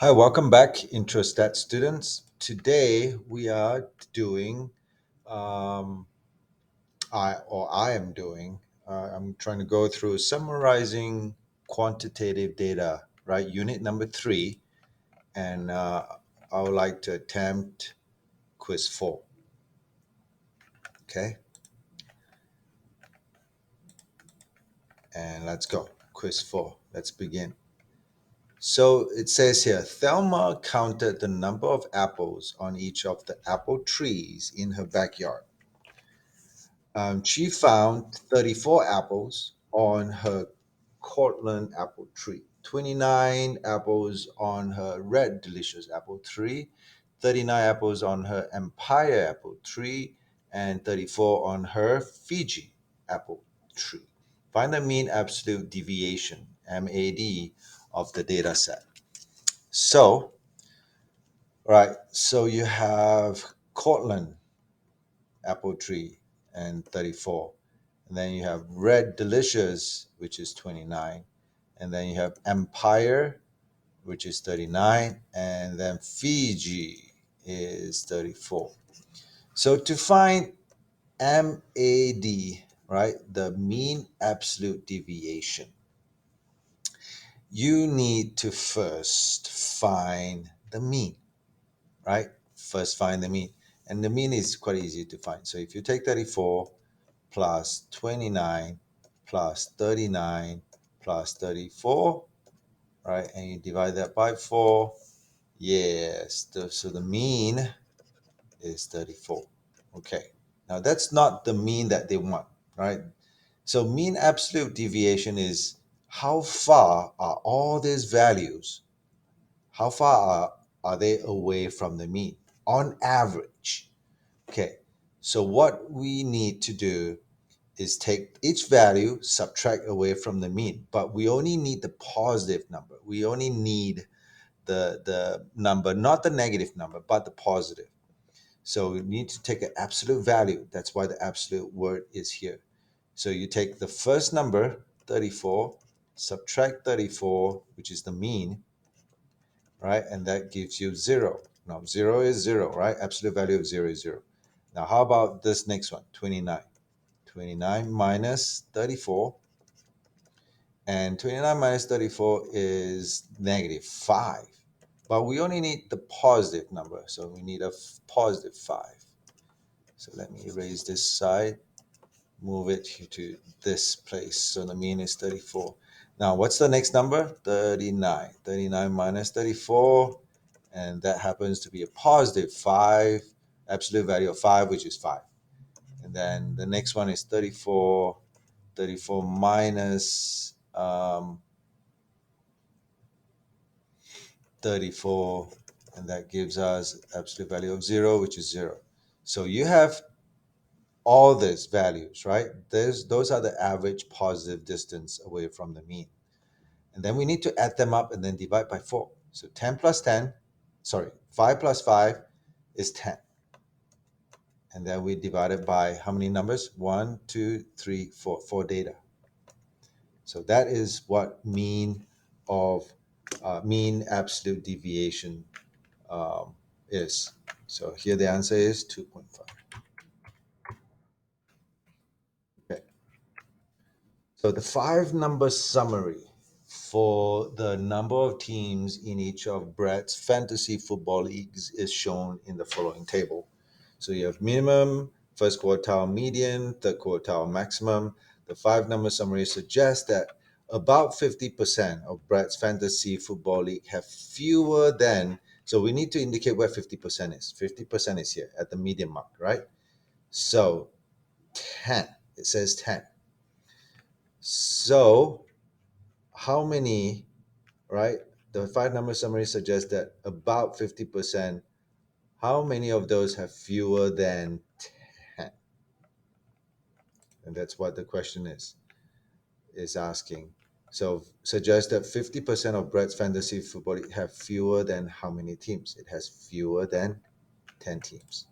Hi, welcome back, Introstat students. Today we are doing, um, I am doing, I'm trying to go through summarizing quantitative data, right? Unit number three, and I would like to attempt quiz four. Okay, and let's go. Quiz four. Let's begin. So it says here, Thelma counted the number of apples on each of the apple trees in her backyard. She found 34 apples on her Cortland apple tree, 29 apples on her Red Delicious apple tree, 39 apples on her Empire apple tree, and 34 on her Fiji apple tree. Find the mean absolute deviation, MAD, of the data set. So, right, so you have Cortland apple tree and 34. And then you have Red Delicious, which is 29. And then you have Empire, which is 39. And then Fiji is 34. So to find MAD, right, the mean absolute deviation, you need to first find the mean, right? First find the mean. And the mean is quite easy to find. So if you take 34 plus 29 plus 39 plus 34, right? And you divide that by 4. Yes, so the mean is 34. Okay, now that's not the mean that they want, right? So mean absolute deviation is how far are all these values, how far are they away from the mean on average? Okay, so what we need to do is take each value, subtract away from the mean, but we only need the positive number. We only need the number, not the negative number, but the positive. So we need to take an absolute value. That's why the absolute word is here. So you take the first number, 34, subtract 34, which is the mean, right? And that gives you 0. Now, 0 is 0, right? Absolute value of 0 is 0. Now, how about this next one, 29? 29 minus 34. And 29 minus 34 is negative 5. But we only need the positive number. So we need a positive 5. So let me erase this side, move it to this place. So the mean is 34. Now, what's the next number? 39. 39 minus 34. And that happens to be a positive 5, absolute value of 5, which is 5. And then the next one is 34. 34 minus 34, and that gives us absolute value of 0, which is 0. So you have all these values, right? Those are the average positive distance away from the mean. And then we need to add them up and then divide by 4. So 10 plus 10, sorry, 5 plus 5 is 10. And then we divide it by how many numbers? 1, 2, 3, 4. 4 data. So that is what mean absolute deviation is. So here the answer is 2.5. Okay. So the five number summary for the number of teams in each of Brett's fantasy football leagues is shown in the following table. So you have minimum, first quartile median, third quartile maximum. The five number summary suggests that about 50% of Brett's fantasy football league have fewer than, so we need to indicate where 50% is. 50% is here at the median mark, right? So 10, it says 10. So how many, right? The five number summary suggests that about 50%, how many of those have fewer than 10? And that's what the question is asking. So suggest that 50% of Brett's fantasy football have fewer than how many teams? It has fewer than 10 teams.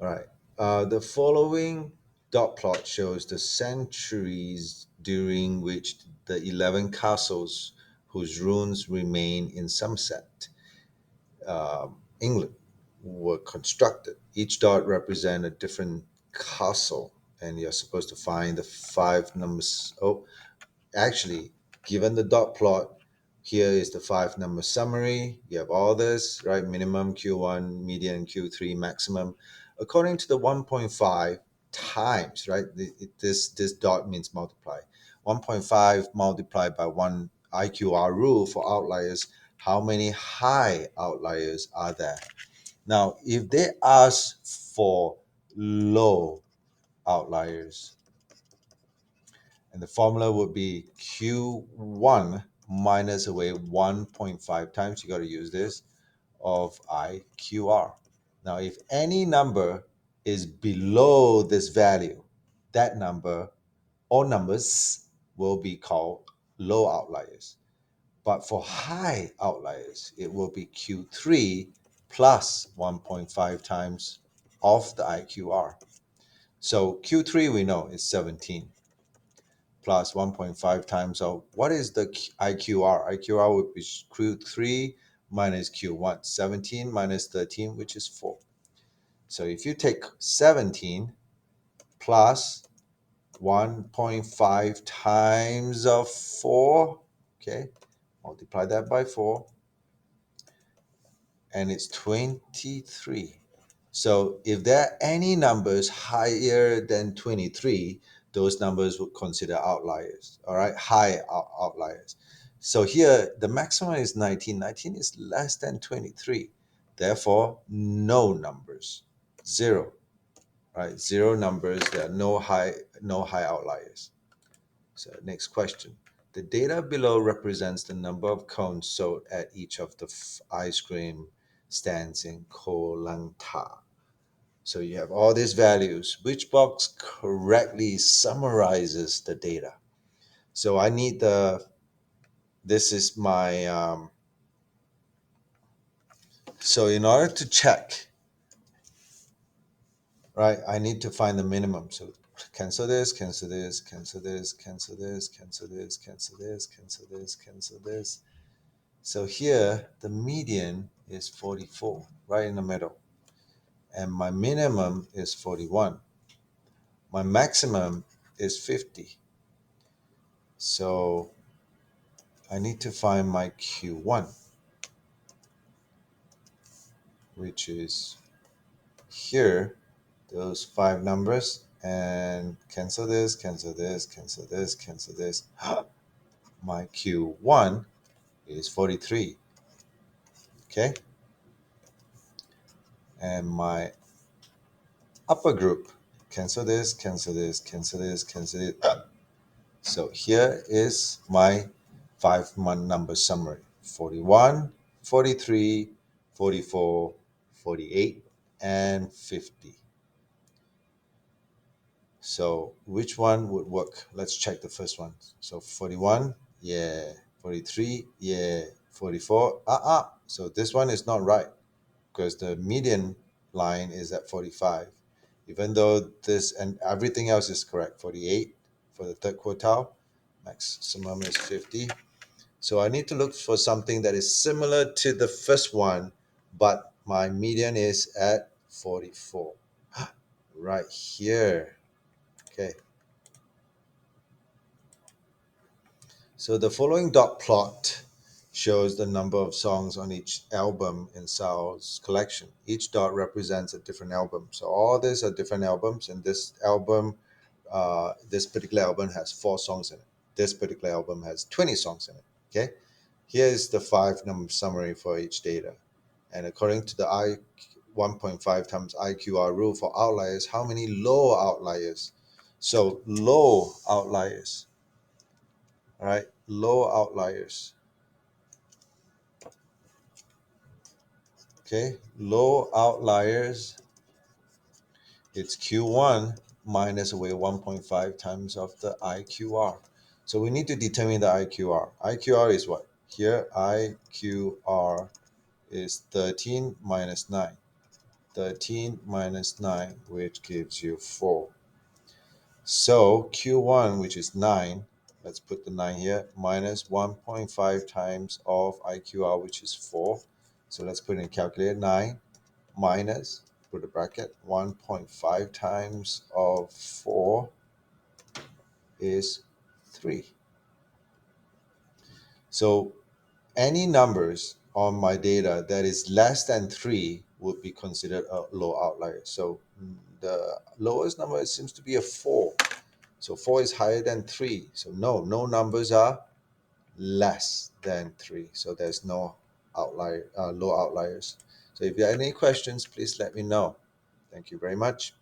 All right. The following dot plot shows the centuries during which the 11 castles whose ruins remain in Somerset, England, were constructed. Each dot represents a different castle, and you're supposed to find the five numbers. Oh, actually, given the dot plot, here is the five number summary. You have all this, right? Minimum Q1, median Q3, maximum. According to the 1.5 times, right? This dot means multiply. 1.5 multiplied by 1 IQR rule for outliers. How many high outliers are there? Now, if they ask for low outliers, and the formula would be Q1 minus away 1.5 times, you got to use this, of IQR. Now, if any number is below this value, that number or numbers will be called low outliers. But for high outliers, it will be Q3 plus 1.5 times of the IQR. So Q3 we know is 17 plus 1.5 times of what is the IQR? IQR would be Q3 minus Q1, 17 minus 13, which is 4. So if you take 17 plus 1.5 times of 4, okay, multiply that by 4, and it's 23. So if there are any numbers higher than 23, those numbers would consider outliers, all right, high outliers. So here the maximum is 19. 19 is less than 23. Therefore, no numbers, zero, right? Zero numbers. There are no high outliers. So next question. The data below represents the number of cones sold at each of the ice cream stands in Koh Lang Ta. So you have all these values. Which box correctly summarizes the data? So I need this is my, so in order to check, right, I need to find the minimum. So cancel this, cancel this, cancel this, cancel this, cancel this, cancel this, cancel this, cancel this. So here, the median is 44, right in the middle. And my minimum is 41. My maximum is 50. So I need to find my Q1, which is here, those five numbers, and cancel this, cancel this, cancel this, cancel this. My Q1 is 43, okay? And my upper group, cancel this, cancel this, cancel this, cancel it. So here is my 5-month number summary: 41, 43, 44, 48, and 50. So which one would work? Let's check the first one. So 41, yeah. 43, yeah. 44, so this one is not right because the median line is at 45. Even though this and everything else is correct. 48 for the third quartile, maximum is 50. So I need to look for something that is similar to the first one, but my median is at 44. Right here. Okay. So the following dot plot shows the number of songs on each album in Sal's collection. Each dot represents a different album. So all these are different albums, and this album, this particular album has 4 songs in it. This particular album has 20 songs in it. Okay. Here is the 5-number summary for each data. And according to the 1.5 times IQR rule for outliers, how many low outliers? So low outliers, all right, low outliers. Okay, low outliers, it's Q1 minus away 1.5 times of the IQR. So we need to determine the IQR. IQR is what? Here, IQR is 13 minus 9. 13 minus 9, which gives you 4. So Q1, which is 9, let's put the 9 here, minus 1.5 times of IQR, which is 4. So let's put in calculator 9 minus, put a bracket, 1.5 times of 4 is 3. So any numbers on my data that is less than 3 would be considered a low outlier. So the lowest number seems to be a 4. So 4 is higher than 3. So no numbers are less than 3. So there's no outlier, low outliers. So if you have any questions, please let me know. Thank you very much.